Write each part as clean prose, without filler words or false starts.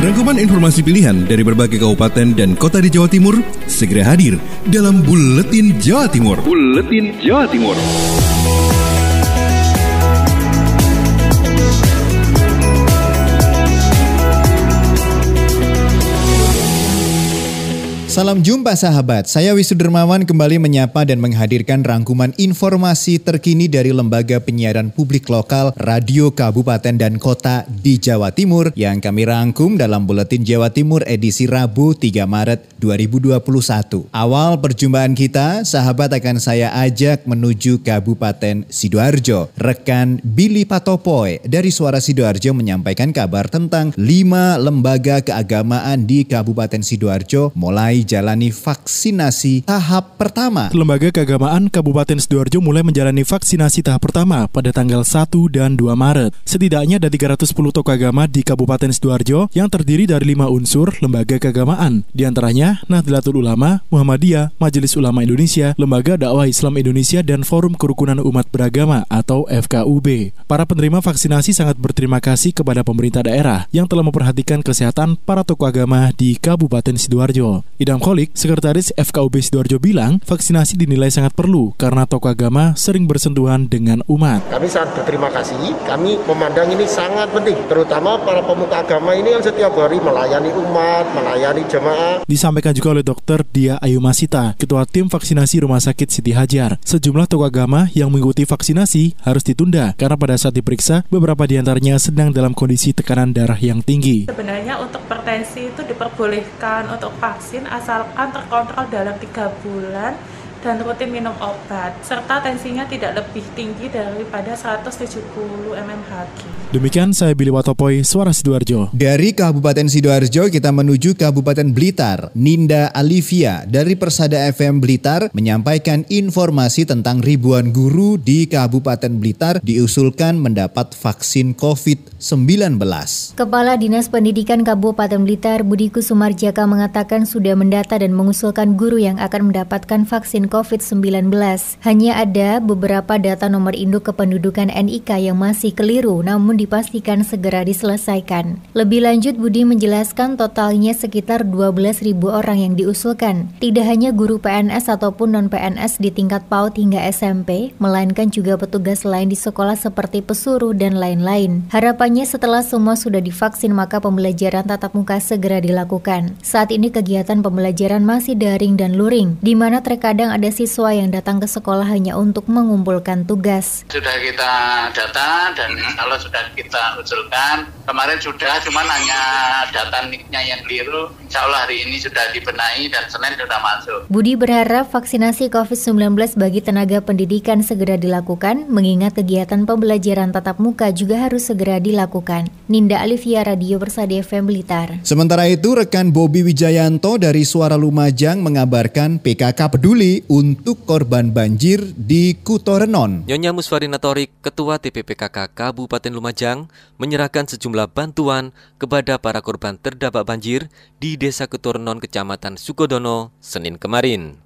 Rangkuman informasi pilihan dari berbagai kabupaten dan kota di Jawa Timur segera hadir dalam Buletin Jawa Timur. Buletin Jawa Timur. Salam jumpa sahabat, saya Wisnu Dermawan kembali menyapa dan menghadirkan rangkuman informasi terkini dari Lembaga Penyiaran Publik Lokal Radio Kabupaten dan Kota di Jawa Timur yang kami rangkum dalam Buletin Jawa Timur edisi Rabu 3 Maret 2021. Awal perjumpaan kita, sahabat akan saya ajak menuju Kabupaten Sidoarjo. Rekan Billy Patopoy dari Suara Sidoarjo menyampaikan kabar tentang 5 lembaga keagamaan di Kabupaten Sidoarjo mulai jalani vaksinasi tahap pertama. Lembaga Keagamaan Kabupaten Sidoarjo mulai menjalani vaksinasi tahap pertama pada tanggal 1 dan 2 Maret. Setidaknya ada 310 tokoh agama di Kabupaten Sidoarjo yang terdiri dari 5 unsur lembaga keagamaan. Di antaranya Nahdlatul Ulama, Muhammadiyah, Majelis Ulama Indonesia, Lembaga Dakwah Islam Indonesia, dan Forum Kerukunan Umat Beragama atau FKUB. Para penerima vaksinasi sangat berterima kasih kepada pemerintah daerah yang telah memperhatikan kesehatan para tokoh agama di Kabupaten Sidoarjo. Idam Kholik, Sekretaris FKUB Sidoarjo bilang, vaksinasi dinilai sangat perlu karena tokoh agama sering bersentuhan dengan umat. Kami sangat berterima kasih, kami memandang ini sangat penting, terutama para pemuka agama ini yang setiap hari melayani umat, melayani jemaah. Disampaikan juga oleh Dr. Dia Ayu Masita, Ketua Tim Vaksinasi Rumah Sakit Siti Hajar. Sejumlah tokoh agama yang mengikuti vaksinasi harus ditunda karena pada saat diperiksa, beberapa diantaranya sedang dalam kondisi tekanan darah yang tinggi. Sebenarnya untuk hipertensi itu diperbolehkan untuk vaksin asalkan terkontrol dalam 3 bulan dan rutin minum obat, serta tensinya tidak lebih tinggi daripada 170 mmHg. Demikian saya Billy Watopoy, Suara Sidoarjo. Dari Kabupaten Sidoarjo kita menuju Kabupaten Blitar. Ninda Alivia dari Persada FM Blitar menyampaikan informasi tentang ribuan guru di Kabupaten Blitar diusulkan mendapat vaksin COVID-19. Kepala Dinas Pendidikan Kabupaten Blitar Budi Kusumarjaka mengatakan sudah mendata dan mengusulkan guru yang akan mendapatkan vaksin COVID-19. Hanya ada beberapa data nomor induk kependudukan NIK yang masih keliru namun dipastikan segera diselesaikan. Lebih lanjut Budi menjelaskan totalnya sekitar 12.000 orang yang diusulkan. Tidak hanya guru PNS ataupun non-PNS di tingkat PAUD hingga SMP, melainkan juga petugas lain di sekolah seperti pesuruh dan lain-lain. Harapannya setelah semua sudah divaksin maka pembelajaran tatap muka segera dilakukan. Saat ini kegiatan pembelajaran masih daring dan luring, di mana terkadang ada siswa yang datang ke sekolah hanya untuk mengumpulkan tugas. Sudah kita data dan kalau sudah kita usulkan, kemarin sudah, cuman hanya data NIK-nya yang keliru. Insya Allah hari ini sudah dibenahi dan Senin sudah masuk. Budi berharap vaksinasi COVID-19 bagi tenaga pendidikan segera dilakukan, mengingat kegiatan pembelajaran tatap muka juga harus segera dilakukan. Ninda Alivia, Radio Persada FM Blitar. Sementara itu, rekan Bobi Wijayanto dari Suara Lumajang mengabarkan PKK peduli untuk korban banjir di Kutorenon. Nyonya Musfarina Torik, Ketua TPPKK Kabupaten Lumajang, menyerahkan sejumlah bantuan kepada para korban terdampak banjir di Desa Kutorenon, Kecamatan Sukodono, Senin kemarin.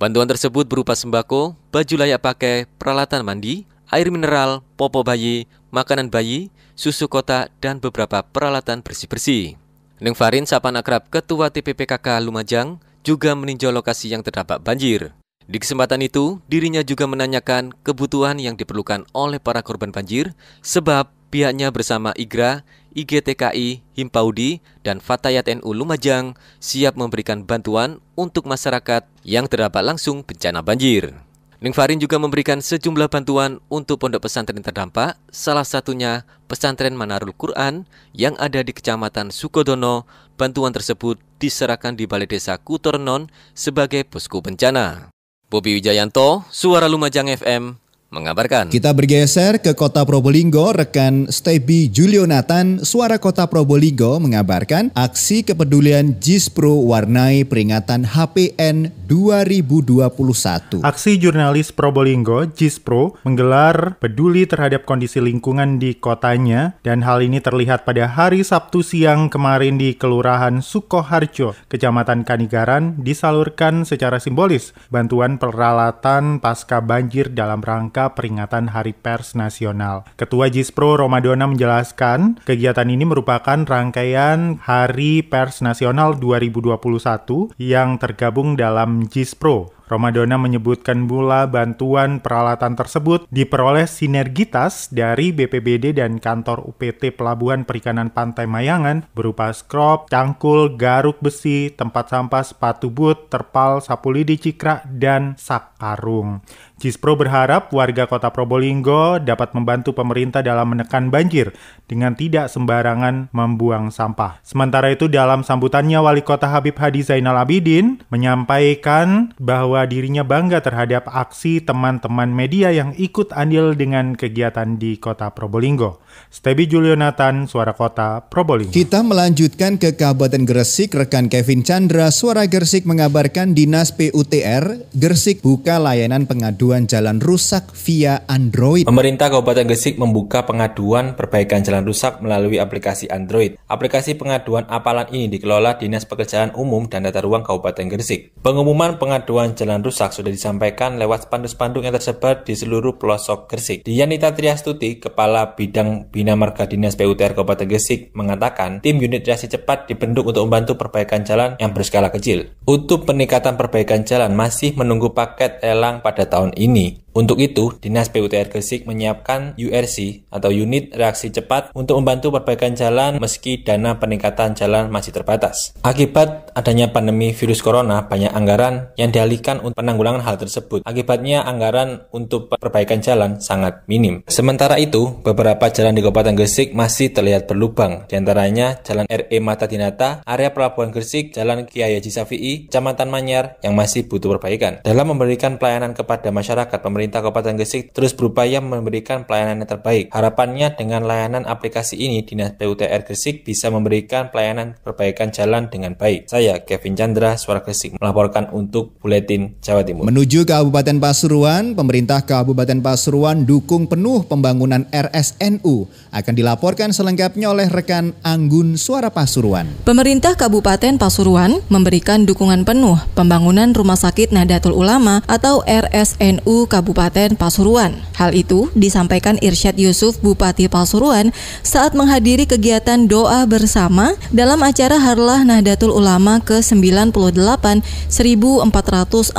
Bantuan tersebut berupa sembako, baju layak pakai, peralatan mandi, air mineral, popok bayi, makanan bayi, susu kotak, dan beberapa peralatan bersih-bersih. Neng Farin, sapaan akrab Ketua TPPKK Lumajang, juga meninjau lokasi yang terdampak banjir. Di kesempatan itu, dirinya juga menanyakan kebutuhan yang diperlukan oleh para korban banjir, sebab pihaknya bersama IGRA, IGTKI, Himpaudi, dan Fatayat NU Lumajang siap memberikan bantuan untuk masyarakat yang terdampak langsung bencana banjir. Neng Farin juga memberikan sejumlah bantuan untuk pondok pesantren terdampak, salah satunya pesantren Manarul Quran yang ada di Kecamatan Sukodono. Bantuan tersebut diserahkan di Balai Desa Kutorenon sebagai posko bencana. Bobi Wijayanto, Suara Lumajang FM, mengabarkan. Kita bergeser ke Kota Probolinggo. Rekan Stebi Julionatan, Suara Kota Probolinggo mengabarkan aksi kepedulian JISPRO warnai peringatan HPN 2021. Aksi jurnalis Probolinggo, JISPRO, menggelar peduli terhadap kondisi lingkungan di kotanya dan hal ini terlihat pada hari Sabtu siang kemarin di Kelurahan Sukoharjo, Kecamatan Kanigaran, disalurkan secara simbolis bantuan peralatan pasca banjir dalam rangka peringatan Hari Pers Nasional. Ketua JISPRO Romadona menjelaskan, kegiatan ini merupakan rangkaian Hari Pers Nasional 2021 yang tergabung dalam JISPRO. Romadona menyebutkan pula bantuan peralatan tersebut diperoleh sinergitas dari BPBD dan kantor UPT Pelabuhan Perikanan Pantai Mayangan berupa skrop, cangkul, garuk besi, tempat sampah, sepatu boot, terpal, sapu lidi cikrak, dan sak karung. JISPRO berharap warga Kota Probolinggo dapat membantu pemerintah dalam menekan banjir dengan tidak sembarangan membuang sampah. Sementara itu dalam sambutannya Wali Kota Habib Hadi Zainal Abidin menyampaikan bahwa dirinya bangga terhadap aksi teman-teman media yang ikut andil dengan kegiatan di Kota Probolinggo. Stebi Julionathan, Suara Kota Probolinggo. Kita melanjutkan ke Kabupaten Gresik. Rekan Kevin Chandra, Suara Gresik mengabarkan Dinas PUTR Gresik buka layanan pengaduan jalan rusak via Android. Pemerintah Kabupaten Gresik membuka pengaduan perbaikan jalan rusak melalui aplikasi Android. Aplikasi pengaduan apalan ini dikelola Dinas Pekerjaan Umum dan Tata Ruang Kabupaten Gresik. Pengumuman pengaduan jalan rusak sudah disampaikan lewat spanduk-spanduk yang tersebar di seluruh pelosok Gresik. Dianita Triastuti, Kepala Bidang Bina Marga Dinas PUTR Kabupaten Gresik, mengatakan tim unit reaksi cepat dibentuk untuk membantu perbaikan jalan yang berskala kecil. Untuk peningkatan perbaikan jalan masih menunggu paket lelang pada tahun ini. Untuk itu, Dinas PUTR Gresik menyiapkan URC atau Unit Reaksi Cepat untuk membantu perbaikan jalan meski dana peningkatan jalan masih terbatas. Akibat adanya pandemi virus corona, banyak anggaran yang dialihkan untuk penanggulangan hal tersebut. Akibatnya anggaran untuk perbaikan jalan sangat minim. Sementara itu, beberapa jalan di Kabupaten Gresik masih terlihat berlubang. Di antaranya Jalan RE Mata Dinata, area Pelabuhan Gresik, Jalan Kiai Haji Syafi'i, Kecamatan Manyar yang masih butuh perbaikan. Dalam memberikan pelayanan kepada masyarakat, pemerintah Kabupaten Gresik terus berupaya memberikan pelayanan yang terbaik. Harapannya dengan layanan aplikasi ini, Dinas PUTR Gresik bisa memberikan pelayanan perbaikan jalan dengan baik. Saya Kevin Chandra, Suara Gresik, melaporkan untuk Buletin Jawa Timur. Menuju Kabupaten Pasuruan, pemerintah Kabupaten Pasuruan dukung penuh pembangunan RSNU. Akan dilaporkan selengkapnya oleh rekan Anggun, Suara Pasuruan. Pemerintah Kabupaten Pasuruan memberikan dukungan penuh pembangunan Rumah Sakit Nahdlatul Ulama atau RSNU Kabupaten Pasuruan. Hal itu disampaikan Irsyad Yusuf, Bupati Pasuruan, saat menghadiri kegiatan doa bersama dalam acara Harlah Nahdlatul Ulama ke-98 1442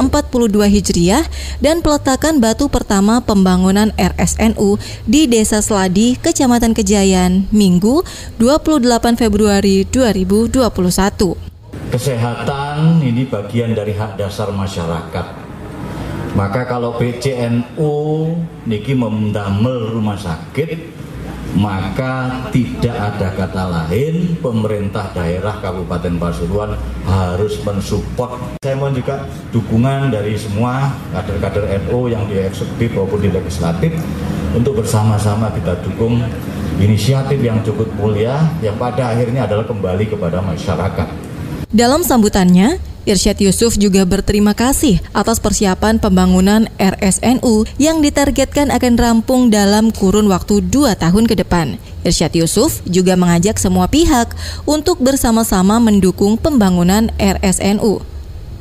Hijriah dan peletakan batu pertama pembangunan RSNU di Desa Sladi, Kecamatan Kejayan, Minggu 28 Februari 2021. Kesehatan ini bagian dari hak dasar masyarakat. Maka kalau PCNU niki mendamel rumah sakit, maka tidak ada kata lain pemerintah daerah Kabupaten Pasuruan harus mensupport. Saya mohon juga dukungan dari semua kader-kader NU yang di eksekutif maupun di legislatif untuk bersama-sama kita dukung inisiatif yang cukup mulia yang pada akhirnya adalah kembali kepada masyarakat. Dalam sambutannya, Irsyad Yusuf juga berterima kasih atas persiapan pembangunan RSNU yang ditargetkan akan rampung dalam kurun waktu 2 tahun ke depan. Irsyad Yusuf juga mengajak semua pihak untuk bersama-sama mendukung pembangunan RSNU.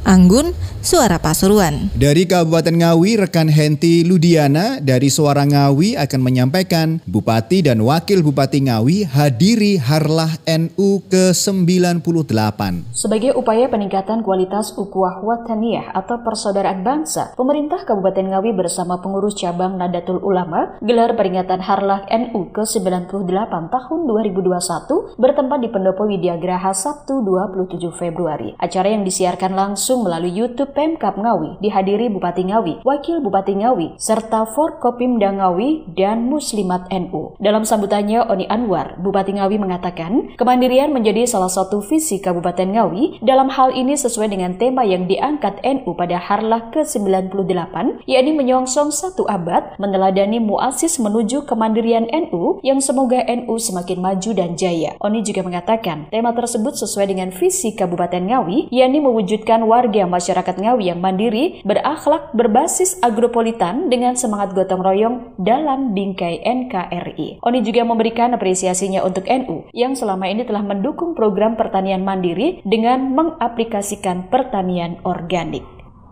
Anggun, Suara Pasuruan. Dari Kabupaten Ngawi, rekan Henti Ludiana dari Suara Ngawi akan menyampaikan Bupati dan Wakil Bupati Ngawi hadiri Harlah NU ke-98. Sebagai upaya peningkatan kualitas ukhuwah wataniyah atau persaudaraan bangsa, pemerintah Kabupaten Ngawi bersama pengurus cabang Nahdlatul Ulama gelar peringatan Harlah NU ke-98 tahun 2021 bertempat di Pendopo Widyagraha Sabtu 27 Februari. Acara yang disiarkan langsung melalui YouTube Pemkab Ngawi dihadiri Bupati Ngawi, Wakil Bupati Ngawi, serta Forkopimda Ngawi dan Muslimat NU. Dalam sambutannya, Oni Anwar, Bupati Ngawi mengatakan, kemandirian menjadi salah satu visi Kabupaten Ngawi. Dalam hal ini sesuai dengan tema yang diangkat NU pada Harlah ke-98, yakni menyongsong 1 abad meneladani muasis menuju kemandirian NU yang semoga NU semakin maju dan jaya. Oni juga mengatakan, tema tersebut sesuai dengan visi Kabupaten Ngawi, yakni mewujudkan warga masyarakat Ngawi yang mandiri, berakhlak, berbasis agropolitan dengan semangat gotong royong dalam bingkai NKRI. Oni juga memberikan apresiasinya untuk NU yang selama ini telah mendukung program pertanian mandiri dengan mengaplikasikan pertanian organik.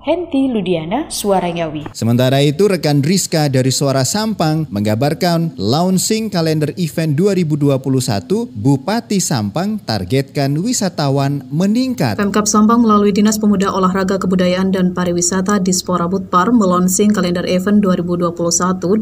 Henti Ludiana, Suara Ngawi. Sementara itu, rekan Rizka dari Suara Sampang mengabarkan launching kalender event 2021 Bupati Sampang targetkan wisatawan meningkat. Pemkab Sampang melalui Dinas Pemuda Olahraga Kebudayaan dan Pariwisata Dispora Budpar melaunching kalender event 2021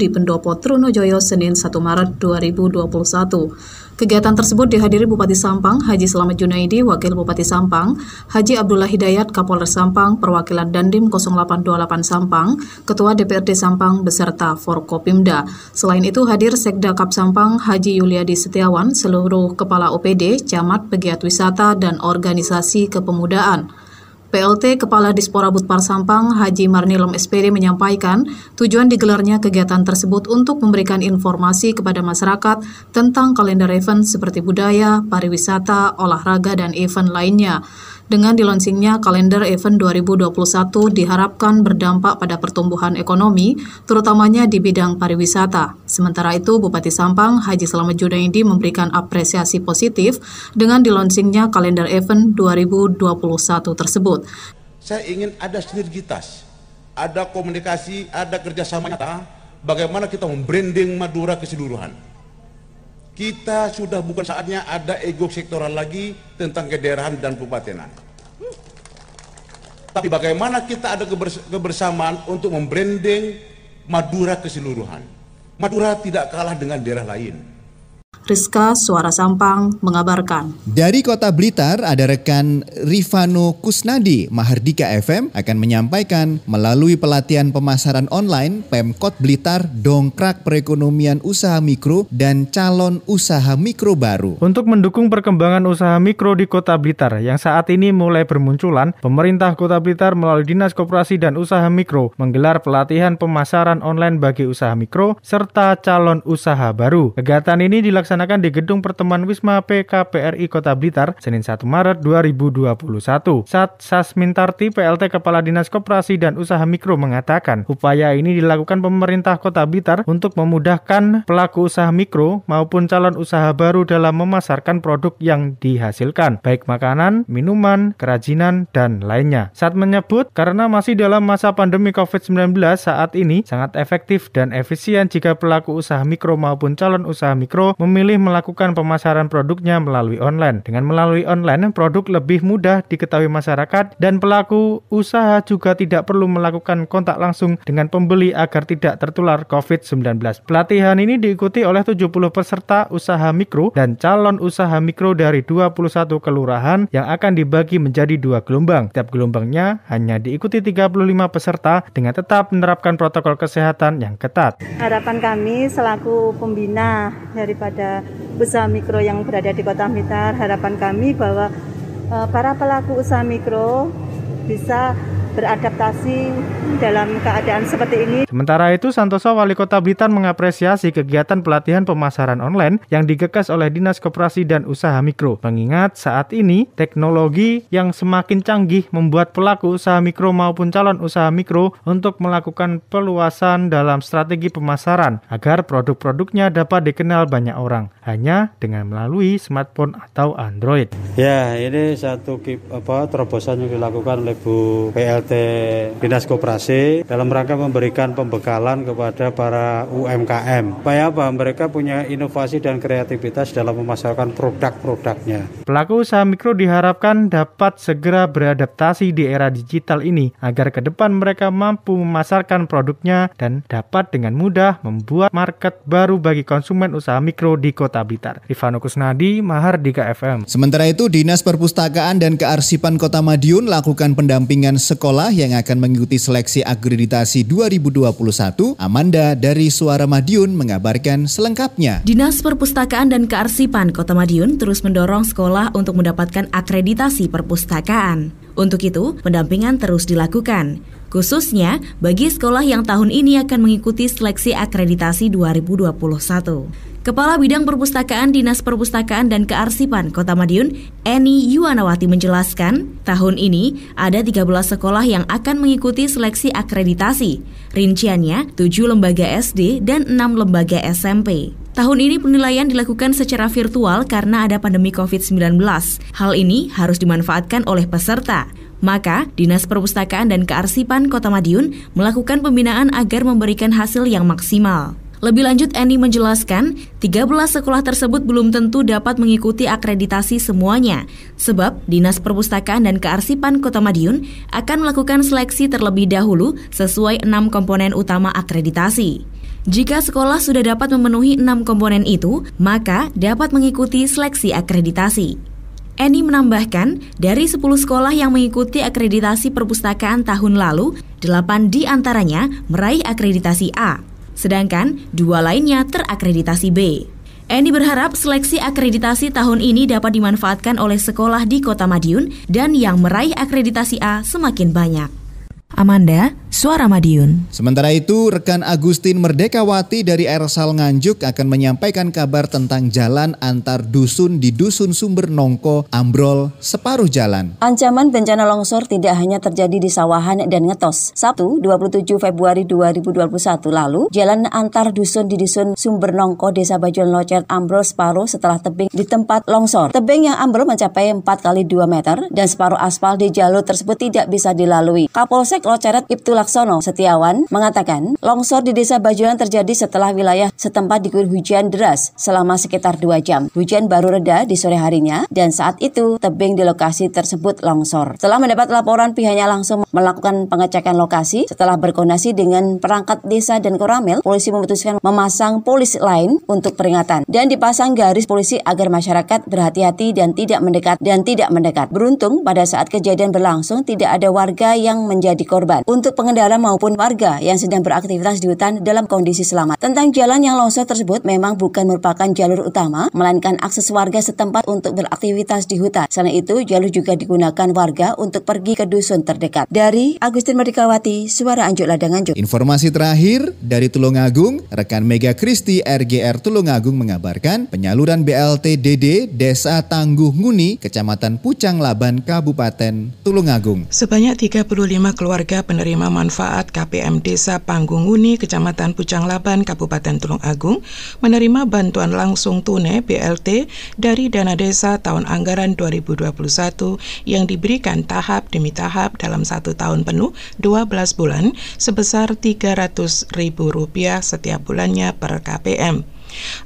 di Pendopo Trunojoyo Senin 1 Maret 2021. Kegiatan tersebut dihadiri Bupati Sampang, Haji Slamet Junaidi, Wakil Bupati Sampang, Haji Abdullah Hidayat, Kapolres Sampang, perwakilan Dandim 0828 Sampang, Ketua DPRD Sampang, beserta Forkopimda. Selain itu hadir Sekda Kap Sampang, Haji Yuliadi Setiawan, seluruh Kepala OPD, Camat, Pegiat Wisata, dan Organisasi Kepemudaan. PLT Kepala Dispora Budpar Sampang, Haji Marnilom SPD menyampaikan tujuan digelarnya kegiatan tersebut untuk memberikan informasi kepada masyarakat tentang kalender event seperti budaya, pariwisata, olahraga, dan event lainnya. Dengan dilaunchingnya kalender event 2021 diharapkan berdampak pada pertumbuhan ekonomi, terutamanya di bidang pariwisata. Sementara itu, Bupati Sampang, Haji Slamet Junaidi memberikan apresiasi positif dengan dilaunchingnya kalender event 2021 tersebut. Saya ingin ada sinergitas, ada komunikasi, ada kerjasama nyata, bagaimana kita membranding Madura keseluruhan. Kita sudah bukan saatnya ada ego sektoral lagi tentang kedaerahan dan kebupatenan. Tapi bagaimana kita ada kebersamaan untuk membranding Madura keseluruhan. Madura tidak kalah dengan daerah lain. Rizka, Suara Sampang, mengabarkan. Dari Kota Blitar, ada rekan Rifano Kusnadi, Mahardika FM, akan menyampaikan melalui pelatihan pemasaran online, Pemkot Blitar dongkrak perekonomian usaha mikro dan calon usaha mikro baru. Untuk mendukung perkembangan usaha mikro di Kota Blitar yang saat ini mulai bermunculan, pemerintah Kota Blitar melalui Dinas Koperasi dan Usaha Mikro menggelar pelatihan pemasaran online bagi usaha mikro serta calon usaha baru. Kegiatan ini dilaksanakan di Gedung Pertemuan Wisma PKPRI Kota Blitar, Senin 1 Maret 2021. Sat Sasmintarti, PLT Kepala Dinas Koperasi dan Usaha Mikro mengatakan, upaya ini dilakukan pemerintah Kota Blitar untuk memudahkan pelaku usaha mikro maupun calon usaha baru dalam memasarkan produk yang dihasilkan, baik makanan, minuman, kerajinan, dan lainnya. Sat menyebut, karena masih dalam masa pandemi COVID-19 saat ini, sangat efektif dan efisien jika pelaku usaha mikro maupun calon usaha mikro memilih melakukan pemasaran produknya melalui online. Dengan melalui online, produk lebih mudah diketahui masyarakat dan pelaku usaha juga tidak perlu melakukan kontak langsung dengan pembeli agar tidak tertular COVID-19. Pelatihan ini diikuti oleh 70 peserta usaha mikro dan calon usaha mikro dari 21 kelurahan yang akan dibagi menjadi 2 gelombang. Setiap gelombangnya hanya diikuti 35 peserta dengan tetap menerapkan protokol kesehatan yang ketat. Harapan kami selaku pembina daripada usaha mikro yang berada di Kota Blitar, harapan kami bahwa para pelaku usaha mikro bisa beradaptasi dalam keadaan seperti ini. Sementara itu, Santoso, Wali Kota Blitar, mengapresiasi kegiatan pelatihan pemasaran online yang digagas oleh Dinas Koperasi dan Usaha Mikro. Mengingat saat ini teknologi yang semakin canggih membuat pelaku usaha mikro maupun calon usaha mikro untuk melakukan peluasan dalam strategi pemasaran agar produk-produknya dapat dikenal banyak orang hanya dengan melalui smartphone atau Android. Ya, ini satu terobosan yang dilakukan oleh Bu PLT Dinas Koperasi dalam rangka memberikan pembekalan kepada para UMKM. Supaya apa? Mereka punya inovasi dan kreativitas dalam memasarkan produk-produknya. Pelaku usaha mikro diharapkan dapat segera beradaptasi di era digital ini agar ke depan mereka mampu memasarkan produknya dan dapat dengan mudah membuat market baru bagi konsumen usaha mikro di Kota Blitar. Rifano Kusnadi, Mahardika FM. Sementara itu, Dinas Perpustakaan dan Kearsipan Kota Madiun lakukan pendampingan sekolah yang akan mengikuti seleksi akreditasi 2021. Amanda dari Suara Madiun mengabarkan selengkapnya. Dinas Perpustakaan dan Kearsipan Kota Madiun terus mendorong sekolah untuk mendapatkan akreditasi perpustakaan. Untuk itu, pendampingan terus dilakukan, khususnya bagi sekolah yang tahun ini akan mengikuti seleksi akreditasi 2021. Kepala Bidang Perpustakaan Dinas Perpustakaan dan Kearsipan Kota Madiun, Eni Yuwanawati menjelaskan, tahun ini ada 13 sekolah yang akan mengikuti seleksi akreditasi. Rinciannya 7 lembaga SD dan 6 lembaga SMP. Tahun ini penilaian dilakukan secara virtual karena ada pandemi COVID-19. Hal ini harus dimanfaatkan oleh peserta. Maka, Dinas Perpustakaan dan Kearsipan Kota Madiun melakukan pembinaan agar memberikan hasil yang maksimal. Lebih lanjut, Eni menjelaskan, 13 sekolah tersebut belum tentu dapat mengikuti akreditasi semuanya, sebab Dinas Perpustakaan dan Kearsipan Kota Madiun akan melakukan seleksi terlebih dahulu sesuai 6 komponen utama akreditasi. Jika sekolah sudah dapat memenuhi 6 komponen itu, maka dapat mengikuti seleksi akreditasi. Eni menambahkan, dari 10 sekolah yang mengikuti akreditasi perpustakaan tahun lalu, 8 diantaranya meraih akreditasi A. Sedangkan 2 lainnya terakreditasi B. Eni berharap seleksi akreditasi tahun ini dapat dimanfaatkan oleh sekolah di Kota Madiun dan yang meraih akreditasi A semakin banyak. Amanda, Suara Madiun. Sementara itu, rekan Agustin Merdekawati dari Ersal Nganjuk akan menyampaikan kabar tentang jalan antar dusun di Dusun Sumber Nongko ambrol separuh jalan. Ancaman bencana longsor tidak hanya terjadi di Sawahan dan Ngetos. Sabtu, 27 Februari 2021 lalu, jalan antar dusun di Dusun Sumber Nongko, Desa Bajulan Locet ambrol separuh setelah tebing di tempat longsor. Tebing yang ambrol mencapai 4 kali 2 meter dan separuh aspal di jalur tersebut tidak bisa dilalui. Kapolsek Loceret Ibtu Laksono Setiawan mengatakan, longsor di Desa Bajulan terjadi setelah wilayah setempat diguyur hujan deras selama sekitar 2 jam. Hujan baru reda di sore harinya dan saat itu tebing di lokasi tersebut longsor. Setelah mendapat laporan, pihaknya langsung melakukan pengecekan lokasi. Setelah berkoordinasi dengan perangkat desa dan Koramil, polisi memutuskan memasang polis lain untuk peringatan dan dipasang garis polisi agar masyarakat berhati-hati dan tidak mendekat. Beruntung pada saat kejadian berlangsung tidak ada warga yang menjadi korban. Untuk pengendara maupun warga yang sedang beraktivitas di hutan dalam kondisi selamat. Tentang jalan yang longsor tersebut memang bukan merupakan jalur utama, melainkan akses warga setempat untuk beraktivitas di hutan. Selain itu, jalur juga digunakan warga untuk pergi ke dusun terdekat. Dari Agustin Merdekawati, Suara Anjuk Ladang Anjuk. Informasi terakhir dari Tulungagung, rekan Mega Kristi RGR Tulungagung mengabarkan penyaluran BLT DD Desa Tangguh Nguni, Kecamatan Pucang Laban, Kabupaten Tulungagung. Sebanyak 35 keluarga penerima manfaat KPM Desa Panggung Nguni, Kecamatan Pucang Laban, Kabupaten Tulungagung, menerima bantuan langsung tunai BLT dari dana desa tahun anggaran 2021 yang diberikan tahap demi tahap dalam 1 tahun penuh 12 bulan sebesar Rp300.000 setiap bulannya per KPM.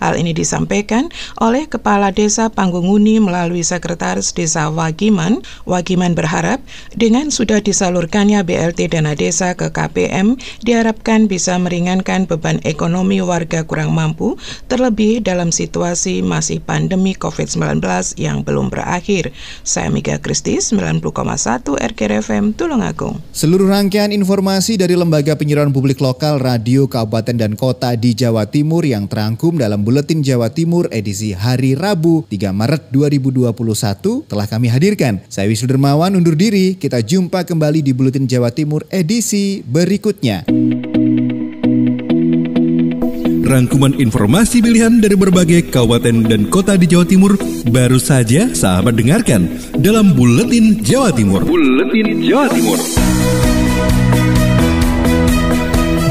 Hal ini disampaikan oleh Kepala Desa Panggunguni melalui Sekretaris Desa Wagiman. Wagiman berharap dengan sudah disalurkannya BLT dana desa ke KPM diharapkan bisa meringankan beban ekonomi warga kurang mampu, terlebih dalam situasi masih pandemi COVID-19 yang belum berakhir. Saya Mega Kristi, 90,1 RGR FM Tulungagung. Seluruh rangkaian informasi dari Lembaga Penyiaran Publik Lokal, Radio, Kabupaten, dan Kota di Jawa Timur yang terangkum dalam Buletin Jawa Timur edisi hari Rabu 3 Maret 2021 telah kami hadirkan. Saya Wisnu Dermawan undur diri. Kita jumpa kembali di Buletin Jawa Timur edisi berikutnya. Rangkuman informasi pilihan dari berbagai kabupaten dan kota di Jawa Timur baru saja sahabat dengarkan dalam Buletin Jawa Timur. Buletin Jawa Timur.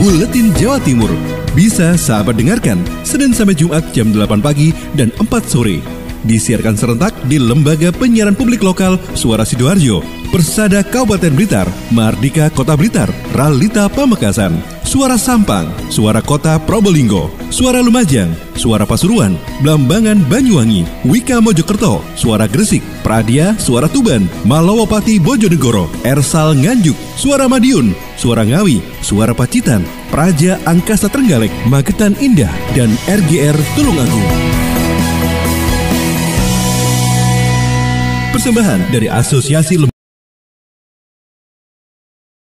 Buletin Jawa Timur bisa sahabat dengarkan Senin sampai Jumat jam 8 pagi dan 4 sore. Disiarkan serentak di Lembaga Penyiaran Publik Lokal Suara Sidoarjo, Persada Kabupaten Blitar, Mardika Kota Blitar, Ralita Pamekasan, Suara Sampang, Suara Kota Probolinggo, Suara Lumajang, Suara Pasuruan, Blambangan Banyuwangi, Wika Mojokerto, Suara Gresik, Pradia, Suara Tuban, Malawapati Bojonegoro, Ersal Nganjuk, Suara Madiun, Suara Ngawi, Suara Pacitan, Praja Angkasa Trenggalek, Magetan Indah, dan RGR Tulungagung. Persembahan dari Asosiasi